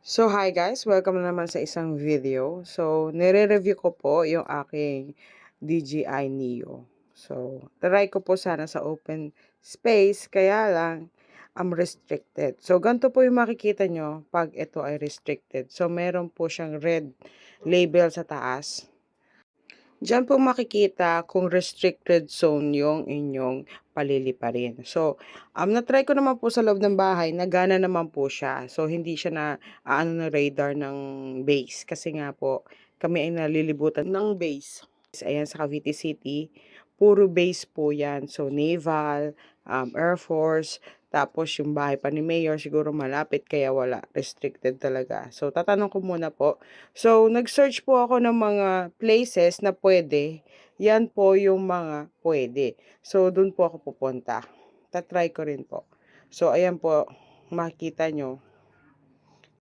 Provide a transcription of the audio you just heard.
So, hi guys! Welcome na naman sa isang video. So, nire-review ko po yung aking DJI Neo. So, try ko po sana sa open space, kaya lang, I'm restricted. So, ganito po yung makikita nyo pag ito ay restricted. So, meron po siyang red label sa taas. Diyan po makikita kung restricted zone yung inyong paliliparin. So, na-try ko naman po sa loob ng bahay, nagana naman po siya. So, hindi siya na na radar ng base. Kasi nga po, kami ay nalilibutan ng base. Ayan, sa Cavite City, puro base po yan. So, Naval, Air Force, tapos yung bahay pa ni Mayor, siguro malapit, kaya wala. Restricted talaga. So, tatanong ko muna po. So, nag-search po ako ng mga places na pwede. Yan po yung mga pwede. So, dun po ako pupunta. Tatry ko rin po. So, ayan po, makikita nyo.